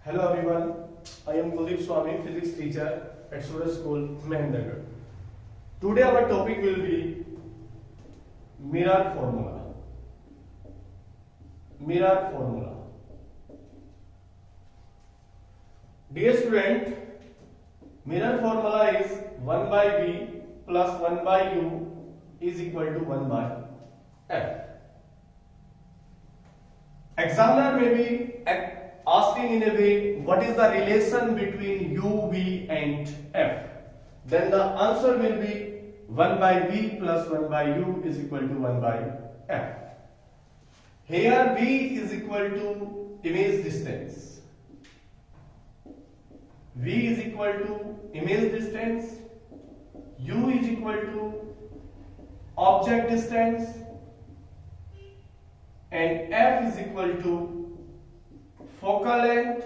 Hello everyone, I am Kuldeep Swami, physics teacher at Suraj School, Mahendragarh. Today our topic will be mirror formula. Mirror formula. Dear student, mirror formula is 1 by V plus 1 by U is equal to 1 by F. Examiner may be asking in a way, what is the relation between U, V and F? Then the answer will be 1 by V plus 1 by U is equal to 1 by F. Here V is equal to image distance. V is equal to image distance. U is equal to object distance. And F is equal to focal length.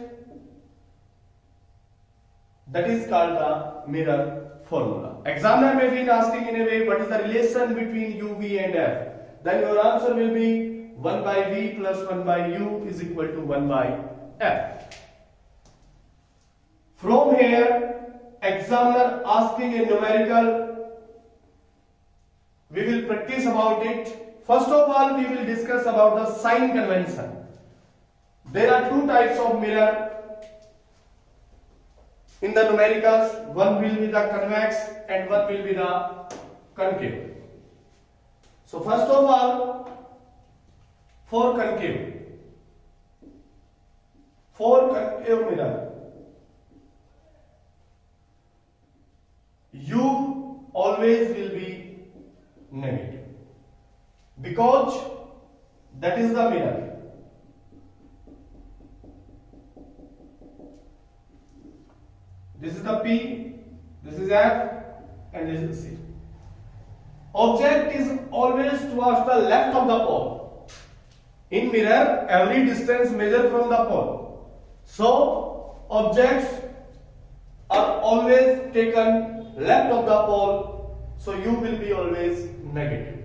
That is called the mirror formula. Examiner may be asking in a way, what is the relation between U, V and F? Then your answer will be 1 by V plus 1 by U is equal to 1 by F. From here, examiner asking a numerical, we will practice about it. First of all, we will discuss about the sign convention. There are two types of mirror in the numericals. One will be the convex and one will be the concave. So first of all, for concave mirror, U always will be negative because that is the mirror. This is the P, this is F, and this is C. Object is always towards the left of the pole. In mirror, every distance measured from the pole. So, objects are always taken left of the pole. So, U will be always negative.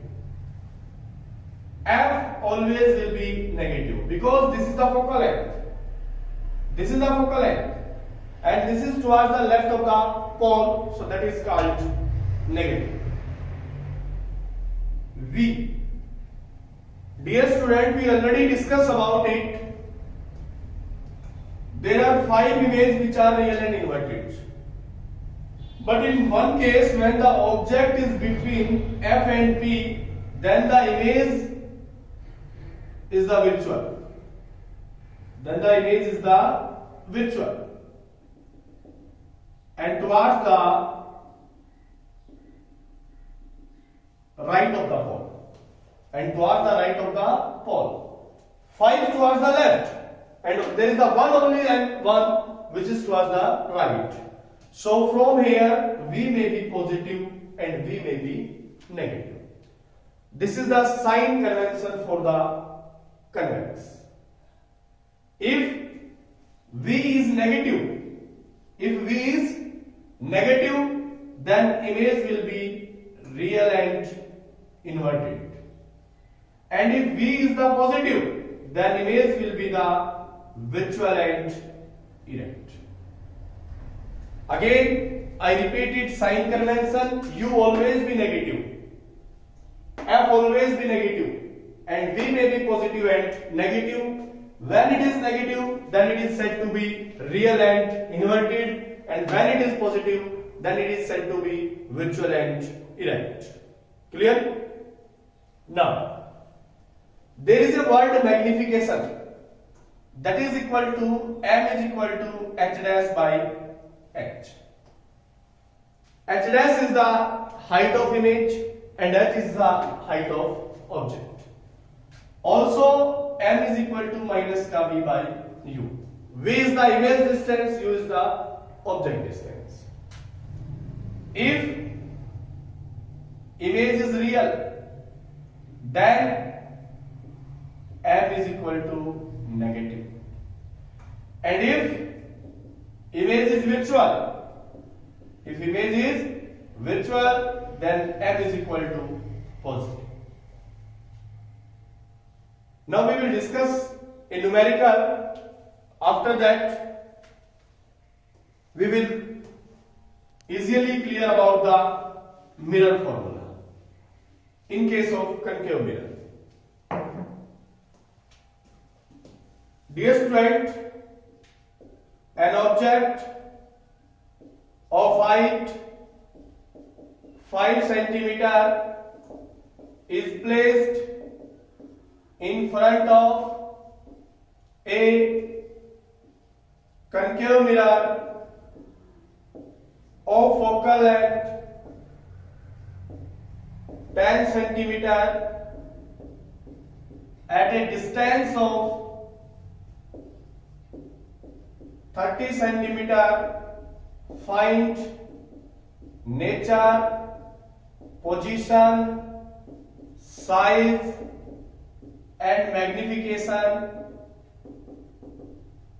F always will be negative because this is the focal length. This is the focal length. And this is towards the left of the pole, so that is called negative. V. Dear student, we already discussed about it. There are 5 images which are real and inverted. But in one case, when the object is between F and P, then the image is the virtual. Then the image is the virtual. And towards the right of the pole. And towards the right of the pole. 5 towards the left. And there is the one only and one which is towards the right. So from here, V may be positive and V may be negative. This is the sign convention for the convex. If V is negative, then image will be real and inverted. And if V is the positive, then image will be the virtual and erect. Again, I repeated sign convention, U always be negative, F always be negative, and V may be positive and negative. When it is negative, then it is said to be real and inverted, and when it is positive, then it is said to be virtual and erect. Clear? Now, there is a word magnification, that is equal to M is equal to H dash by H. H dash is the height of image and H is the height of object. Also, M is equal to minus ka V by U. V is the image distance, U is the object distance. If image is real, then M is equal to negative. And if image is virtual, then M is equal to positive. Now we will discuss a numerical. After that, we will easily clear about the mirror formula in case of concave mirror. Dear student, an object of height 5 centimeter is placed in front of a concave mirror of focal length 10 centimeter at a distance of 30 centimeter. Find nature, position, size and magnification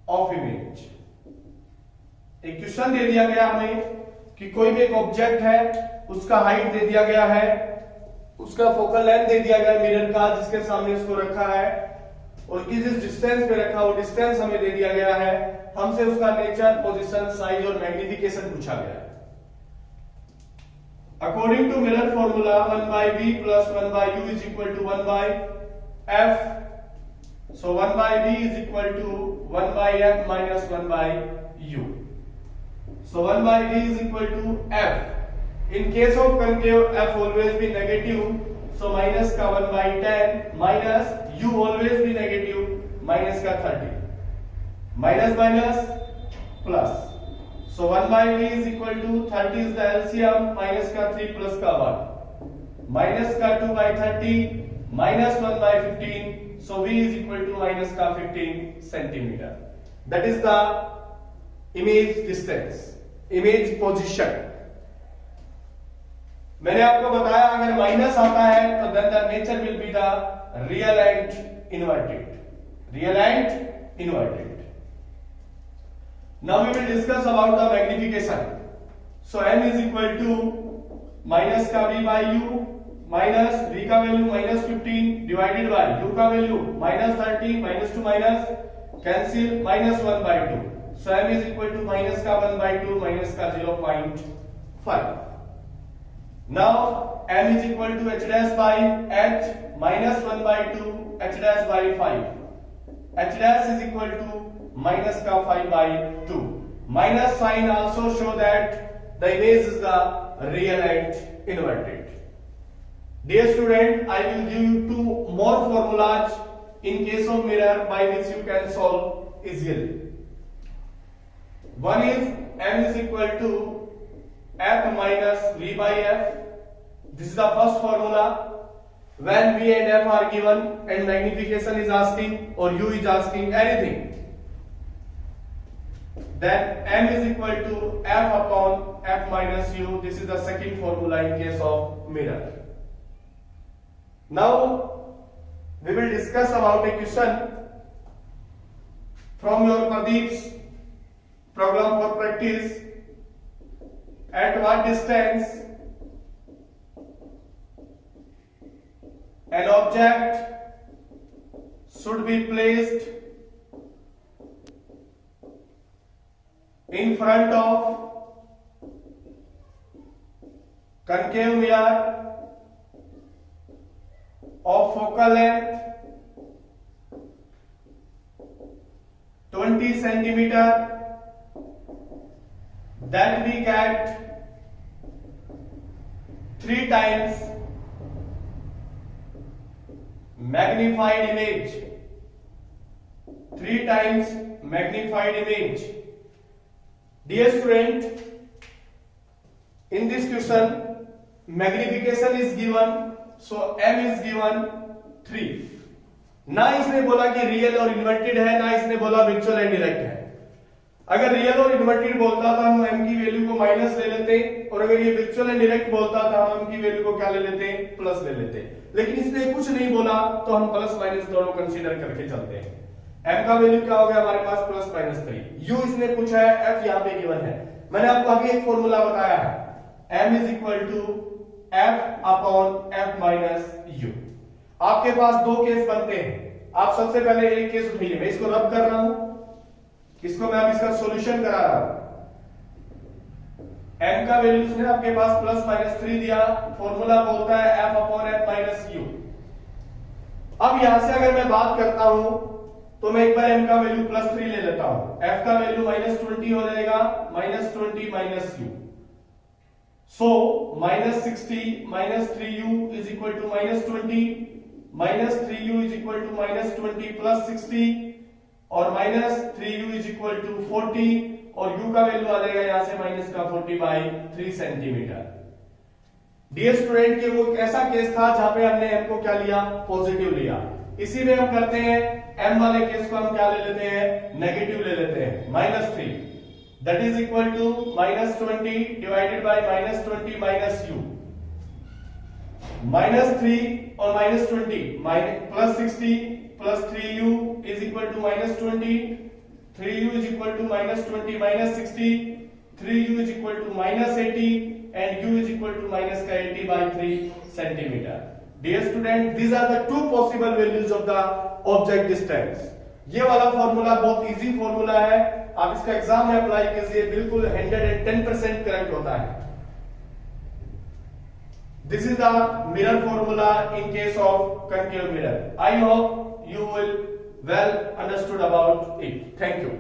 of image. एक question दे दिया गया हमें कि कोई भी एक object है, उसका हाइट दे दिया गया है, उसका फोकल लेंथ दे दिया गया मिरर का जिसके सामने इसको रखा है, और किस डिस्टेंस पे रखा, वो डिस्टेंस हमें दे दिया गया है, हमसे उसका नेचर, पोजीशन, साइज और मैग्निफिकेशन पूछा गया है. According to mirror formula, 1 by v plus 1 by u is equal to 1 by f. So 1 by v is equal to 1 by f minus 1 by u. So 1 by v is equal to f. In case of concave, f always be negative. So minus का 1 by 10 minus u always be negative, minus का 30. Minus minus plus. So 1 by v is equal to 30 is the LCM, minus का 3 plus का 1. Minus का 2 by 30 minus 1 by 15. So v is equal to minus का 15 centimeter. That is the image distance, image position. मैंने आपको बताया अगर minus आता है तो then the nature will be the real and inverted. Real and inverted. Now we will discuss about the magnification. So m is equal to minus का v by u minus v का value minus 15 divided by u का value minus 30 minus 2 minus cancel minus 1 by 2. So m is equal to minus का 1 by 2 minus का 0.5. Now m is equal to h dash by h minus 1 by 2 h dash by 5. H dash is equal to minus का 5 by 2. Minus sign also show that the image is the real and inverted. Dear student, I will give you two more formulas in case of mirror by which you can solve easily. One is m is equal to f minus v by f. This is the first formula. When v and f are given and magnification is asking or u is asking anything, then m is equal to f upon f minus u. This is the second formula in case of mirror. Now we will discuss about a question from your Pradeep's program for practice. At what distance an object should be placed in front of concave mirror of focal length 20 centimeter, that we get 3 times magnified image. 3 times magnified image. Dear student, in this question magnification is given, so m is given 3. ना इसने बोला कि real और inverted है, ना इसने बोला visual and direct है. अगर रियल और इन्वर्टेड बोलता था हम m की वैल्यू को माइनस ले लेते, और अगर ये विजुअल एंड डायरेक्ट बोलता था हम m की वैल्यू को क्या ले लेते, प्लस ले लेते. लेकिन इसने कुछ नहीं बोला तो हम प्लस माइनस दोनों कंसीडर करके चलते हैं. m का वैल्यू क्या हो गया हमारे पास प्लस माइनस 3. u इसने पूछा है, f यहाँ पे गिवन है. मैंने आपको अभी एक फॉर्मूला बताया है, m is equal to f upon f minus u. आपके पास दो केस बनते हैं. आप सबसे पहले एक केस उठाइए. मैं इसको रब कर रहा हूं, इसको मैं अब इसका सॉल्यूशन करा रहा हूं. m का वैल्यू उसने आपके पास प्लस माइनस 3 दिया, फॉर्मूला बोलता है f upon f minus u। अब यहां से अगर मैं बात करता हूं तो मैं एक बार m का वैल्यू प्लस 3 ले लेता हूं, f का वैल्यू माइनस 20 हो जाएगा, minus 20 minus u, so minus 60 minus 3u is equal to minus 20, minus 3u is equal to minus 20 plus 60 और minus 3u is equal to 40 और u का वैल्यू आ जाएगा यहां से माइनस का 40 बाई 3 सेंटीमीटर। डियर स्टूडेंट, ये वो एक ऐसा केस था जहां पे हमने m को क्या लिया, पॉजिटिव लिया। इसी में हम करते हैं m वाले केस को हम क्या ले लेते हैं, नेगेटिव ले लेते हैं, minus 3 that is equal to minus 20 divided by minus 20 minus u, minus 3 और minus 20 plus 60 plus 3u is equal to minus 20, 3u is equal to minus 20 minus 60, 3u is equal to minus 80 and u is equal to minus 80 by 3 centimeter. Dear student, these are the two possible values of the object distance. ये वाला formula बहुत easy formula है, आप इसका exam में apply कीजिए, बिल्कुल 110% correct होता है। This is the mirror formula in case of concave mirror. I hope you will well understood about it. Thank you.